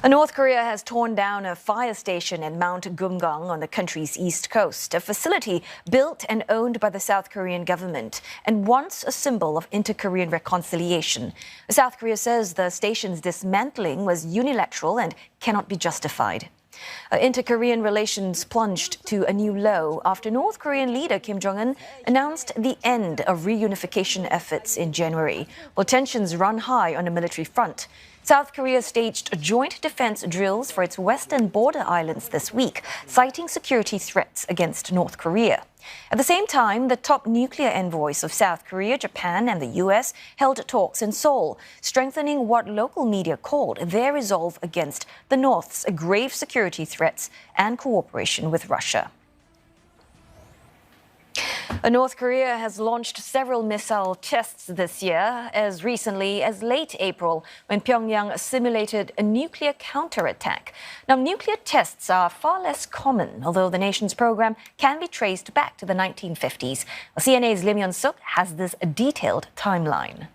North Korea has torn down a fire station in Mount Gumgang on the country's east coast, a facility built and owned by the South Korean government and once a symbol of inter-Korean reconciliation. South Korea says the station's dismantling was unilateral and cannot be justified. Inter-Korean relations plunged to a new low after North Korean leader Kim Jong-un announced the end of reunification efforts in January, while tensions run high on the military front. South Korea staged joint defense drills for its western border islands this week, citing security threats against North Korea. At the same time, the top nuclear envoys of South Korea, Japan and the US held talks in Seoul, strengthening what local media called their resolve against the North's grave security threats and cooperation with Russia. North Korea has launched several missile tests this year, as recently as late April, when Pyongyang simulated a nuclear counterattack. Now, nuclear tests are far less common, although the nation's program can be traced back to the 1950s. CNA's Lim Yeon-suk has this detailed timeline.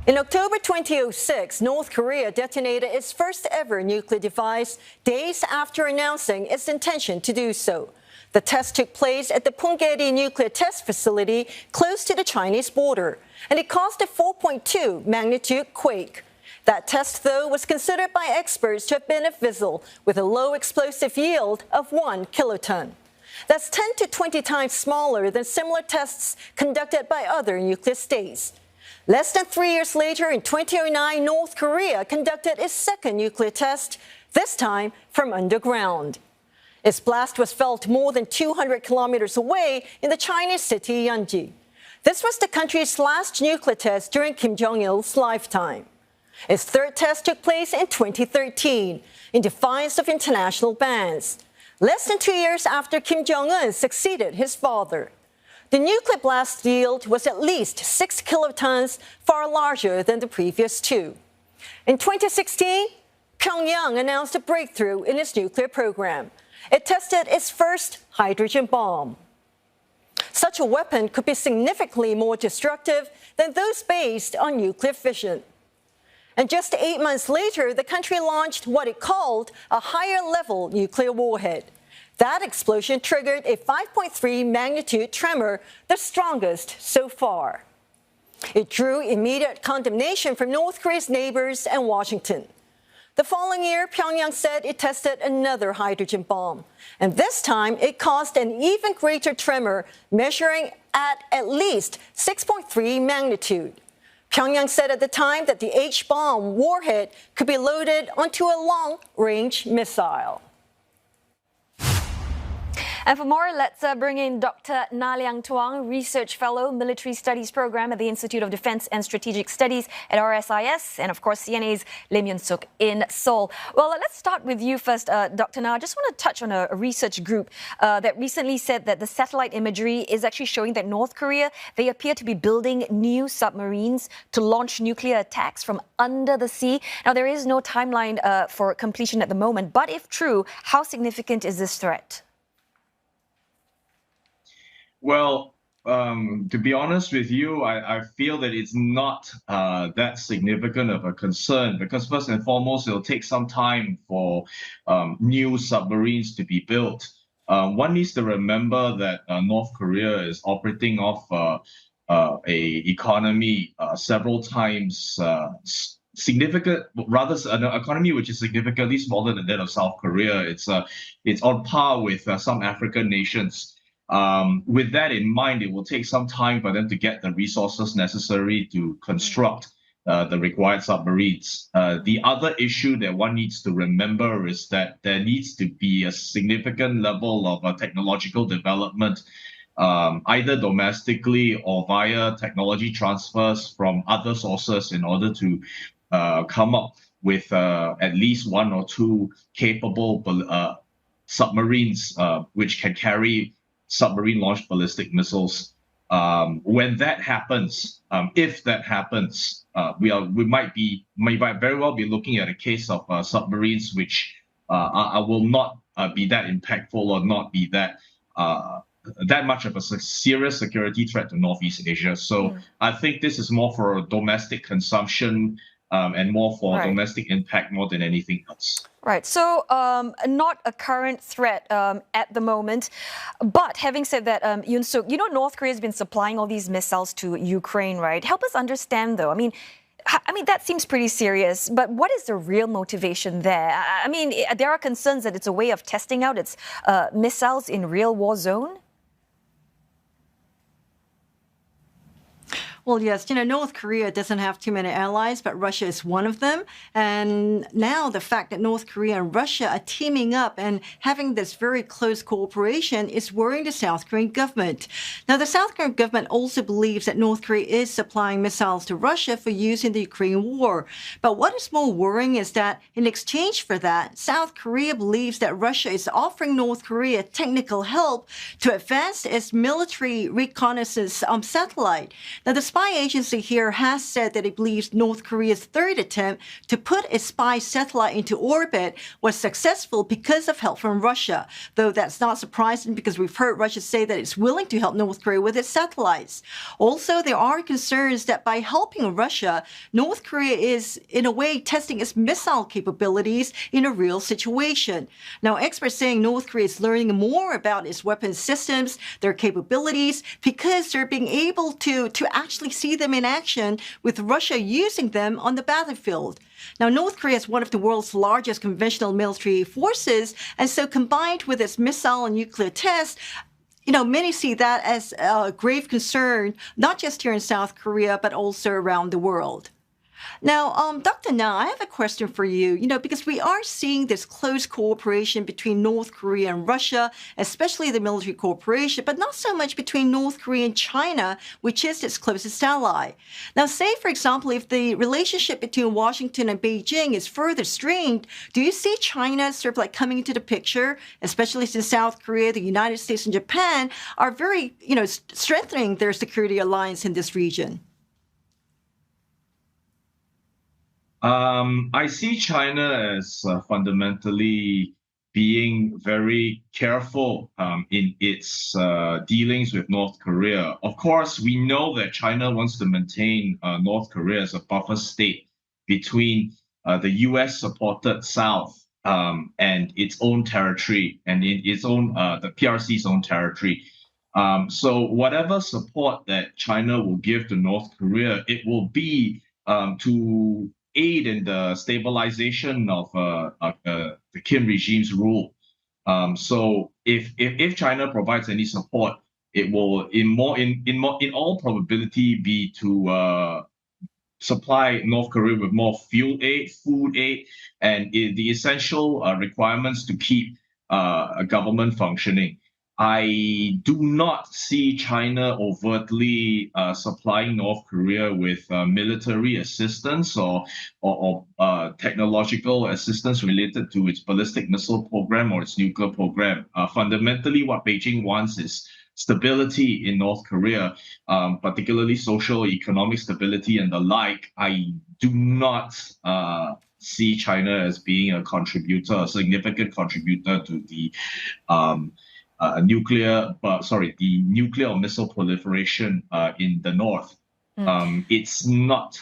In October 2006, North Korea detonated its first ever nuclear device days after announcing its intention to do so. The test took place at the Punggye-ri nuclear test facility close to the Chinese border, and it caused a 4.2 magnitude quake. That test, though, was considered by experts to have been a fizzle with a low explosive yield of 1 kiloton. That's 10 to 20 times smaller than similar tests conducted by other nuclear states. Less than 3 years later, in 2009, North Korea conducted its second nuclear test, this time from underground. Its blast was felt more than 200 kilometers away in the Chinese city Yanji. This was the country's last nuclear test during Kim Jong-il's lifetime. Its third test took place in 2013, in defiance of international bans, less than 2 years after Kim Jong-un succeeded his father. The nuclear blast yield was at least 6 kilotons, far larger than the previous two. In 2016, Pyongyang announced a breakthrough in its nuclear program. It tested its first hydrogen bomb. Such a weapon could be significantly more destructive than those based on nuclear fission. And just 8 months later, the country launched what it called a higher-level nuclear warhead. That explosion triggered a 5.3 magnitude tremor, the strongest so far. It drew immediate condemnation from North Korea's neighbors and Washington. The following year, Pyongyang said it tested another hydrogen bomb, and this time it caused an even greater tremor, measuring at least 6.3 magnitude. Pyongyang said at the time that the H-bomb warhead could be loaded onto a long-range missile. And for more, let's bring in Dr. Na Liang Tuang, Research Fellow, Military Studies Program at the Institute of Defense and Strategic Studies at RSIS, and of course CNA's Lim Yeon-suk in Seoul. Well, let's start with you first, Dr. Na. I just want to touch on a research group that recently said that the satellite imagery is actually showing that North Korea, they appear to be building new submarines to launch nuclear attacks from under the sea. Now, there is no timeline for completion at the moment, but if true, how significant is this threat? Well, to be honest with you, I feel that it's not that significant of a concern because first and foremost, it'll take some time for new submarines to be built. One needs to remember that North Korea is operating off a economy several times significant, rather an economy which is significantly smaller than that of South Korea. It's on par with some African nations. With that in mind, it will take some time for them to get the resources necessary to construct the required submarines. The other issue that one needs to remember is that there needs to be a significant level of technological development, either domestically or via technology transfers from other sources in order to come up with at least one or two capable submarines which can carry submarine-launched ballistic missiles. When that happens, if that happens, we might very well be looking at a case of submarines which will not be that impactful or not be that much of a serious security threat to Northeast Asia. So I think this is more for a domestic consumption and more for Right. domestic impact more than anything else. Right. So, not a current threat at the moment. But having said that, Yoon Suk, North Korea has been supplying all these missiles to Ukraine, right? Help us understand, though. I mean, that seems pretty serious. But what is the real motivation there? I mean, there are concerns that it's a way of testing out its missiles in real war zone. Well, yes, North Korea doesn't have too many allies, but Russia is one of them. And now the fact that North Korea and Russia are teaming up and having this very close cooperation is worrying the South Korean government. Now, the South Korean government also believes that North Korea is supplying missiles to Russia for use in the Ukraine war. But what is more worrying is that in exchange for that, South Korea believes that Russia is offering North Korea technical help to advance its military reconnaissance satellite. Now, the spy agency here has said that it believes North Korea's third attempt to put its spy satellite into orbit was successful because of help from Russia, though that's not surprising because we've heard Russia say that it's willing to help North Korea with its satellites. Also, there are concerns that by helping Russia, North Korea is, in a way, testing its missile capabilities in a real situation. Now, experts saying North Korea is learning more about its weapon systems, their capabilities, because they're being able to actually see them in action with Russia using them on the battlefield. Now, North Korea is one of the world's largest conventional military forces, and so combined with its missile and nuclear tests, many see that as a grave concern, not just here in South Korea, but also around the world. Now, Dr. Na, I have a question for you, because we are seeing this close cooperation between North Korea and Russia, especially the military cooperation, but not so much between North Korea and China, which is its closest ally. Now, say, for example, if the relationship between Washington and Beijing is further strained, do you see China sort of like coming into the picture, especially since South Korea, the United States, and Japan are very, strengthening their security alliance in this region? I see China as fundamentally being very careful in its dealings with North Korea. Of course, we know that China wants to maintain North Korea as a buffer state between the US-supported South and its own territory and in its own the PRC's own territory. So whatever support that China will give to North Korea, it will be to aid in the stabilization of the Kim regime's rule. So if China provides any support, it will in all probability be to supply North Korea with more fuel aid, food aid, and the essential requirements to keep a government functioning. I do not see China overtly supplying North Korea with military assistance or technological assistance related to its ballistic missile program or its nuclear program. Fundamentally, what Beijing wants is stability in North Korea, particularly social, economic stability and the like. I do not see China as being a significant contributor to the nuclear or missile proliferation in the north. It's not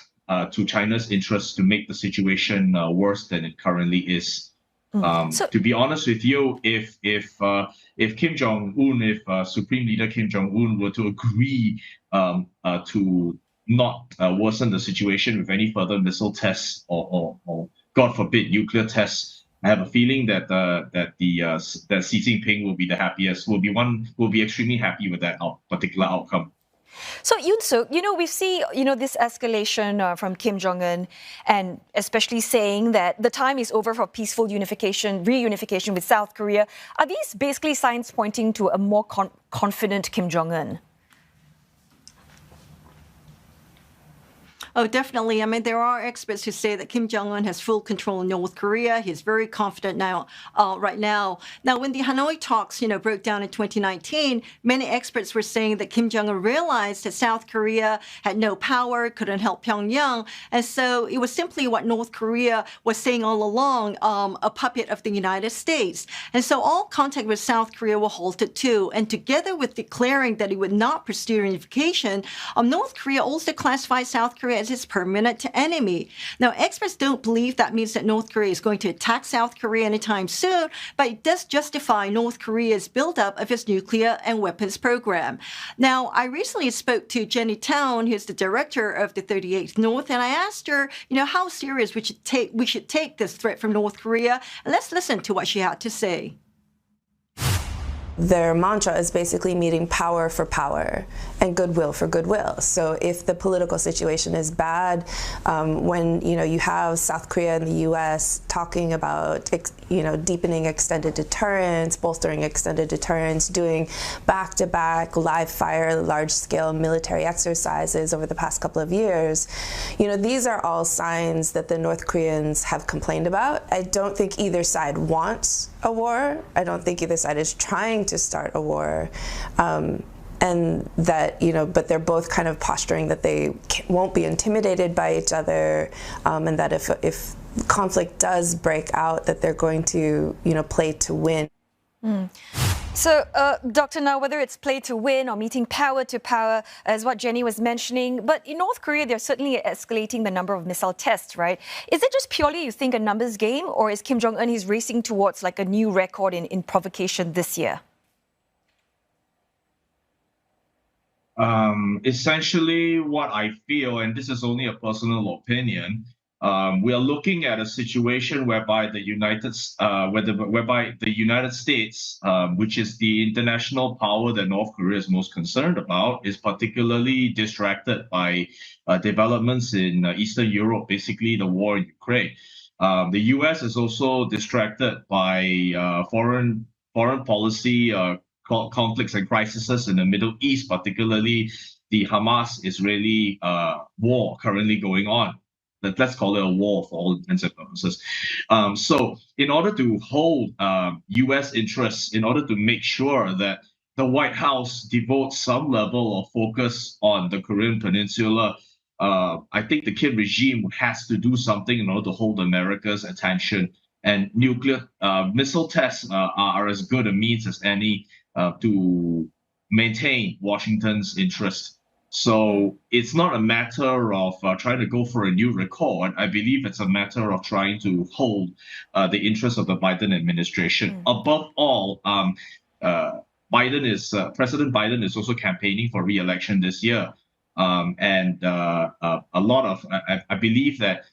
to China's interest to make the situation worse than it currently is. To be honest with you, if Kim Jong-un, if Supreme Leader Kim Jong-un were to agree to not worsen the situation with any further missile tests or God forbid nuclear tests, I have a feeling that that Xi Jinping will be the happiest, will be extremely happy with that particular outcome. So, Yoon Suk, we see, this escalation from Kim Jong-un, and especially saying that the time is over for peaceful reunification with South Korea. Are these basically signs pointing to a more confident Kim Jong-un? Oh, definitely. I mean, there are experts who say that Kim Jong-un has full control in North Korea. He's very confident now, right now. Now, when the Hanoi talks, broke down in 2019, many experts were saying that Kim Jong-un realized that South Korea had no power, couldn't help Pyongyang. And so it was simply what North Korea was saying all along, a puppet of the United States. And so all contact with South Korea were halted too. And together with declaring that it would not pursue reunification, North Korea also classified South Korea as its permanent enemy. Now, experts don't believe that means that North Korea is going to attack South Korea anytime soon, but it does justify North Korea's buildup of its nuclear and weapons program. Now, I recently spoke to Jenny Town, who's the director of the 38th North, and I asked her, how serious we should take this threat from North Korea. And let's listen to what she had to say. Their mantra is basically meeting power for power and goodwill for goodwill. So if the political situation is bad, when you have South Korea and the U.S. talking about deepening extended deterrence, bolstering extended deterrence, doing back-to-back live fire, large-scale military exercises over the past couple of years, these are all signs that the North Koreans have complained about. I don't think either side wants a war. I don't think either side is trying to start a war, and that but they're both kind of posturing that they won't be intimidated by each other, and that if conflict does break out, that they're going to play to win. So, Dr. Na, whether it's play to win or meeting power to power, as what Jenny was mentioning, but in North Korea, they're certainly escalating the number of missile tests, right? Is it just purely, you think, a numbers game, or is Kim Jong-un, he's racing towards like a new record in provocation this year? Essentially, what I feel, and this is only a personal opinion, we are looking at a situation whereby the United States, which is the international power that North Korea is most concerned about, is particularly distracted by developments in Eastern Europe, basically the war in Ukraine. The U.S. is also distracted by foreign policy conflicts and crises in the Middle East, particularly the Hamas-Israeli war currently going on. Let's call it a war for all intents and purposes. So in order to hold U.S. interests, in order to make sure that the White House devotes some level of focus on the Korean Peninsula, I think the Kim regime has to do something in order to hold America's attention. And nuclear missile tests are as good a means as any to maintain Washington's interest. So it's not a matter of trying to go for a new record. I believe it's a matter of trying to hold the interests of the Biden administration. Above all, President Biden is also campaigning for re-election this year. And a lot of, I believe that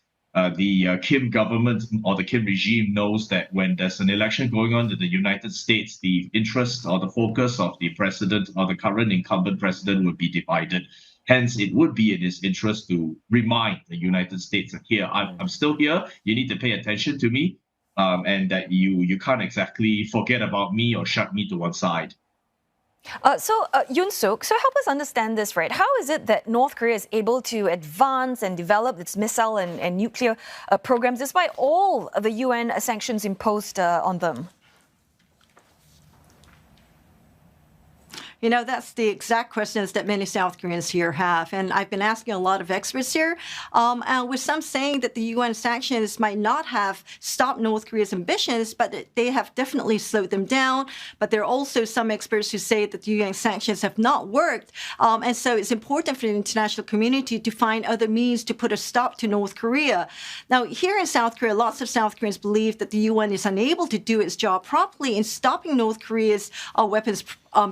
the Kim government or the Kim regime knows that when there's an election going on in the United States, the interest or the focus of the president or the current incumbent president would be divided. Hence, it would be in his interest to remind the United States that here, I'm still here. You need to pay attention to me, and that you can't exactly forget about me or shut me to one side. Yoon Suk, so help us understand this, right? How is it that North Korea is able to advance and develop its missile and nuclear programs despite all of the UN sanctions imposed on them? That's the exact questions that many South Koreans here have. And I've been asking a lot of experts here, and with some saying that the UN sanctions might not have stopped North Korea's ambitions, but they have definitely slowed them down. But there are also some experts who say that the UN sanctions have not worked. And so it's important for the international community to find other means to put a stop to North Korea. Now, here in South Korea, lots of South Koreans believe that the UN is unable to do its job properly in stopping North Korea's weapons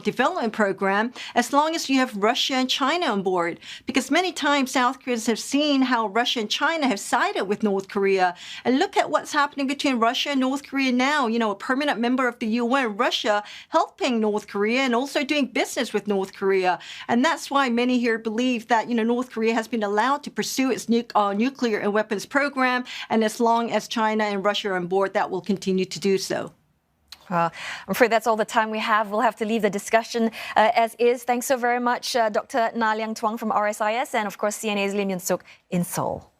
development program, as long as you have Russia and China on board. Because many times South Koreans have seen how Russia and China have sided with North Korea. And look at what's happening between Russia and North Korea now. A permanent member of the UN, Russia, helping North Korea and also doing business with North Korea. And that's why many here believe that, North Korea has been allowed to pursue its nuclear and weapons program. And as long as China and Russia are on board, that will continue to do so. I'm afraid that's all the time we have. We'll have to leave the discussion as is. Thanks so very much, Dr. Na Liang Tuang from RSIS, and of course CNA's Lim Yoon Suk in Seoul.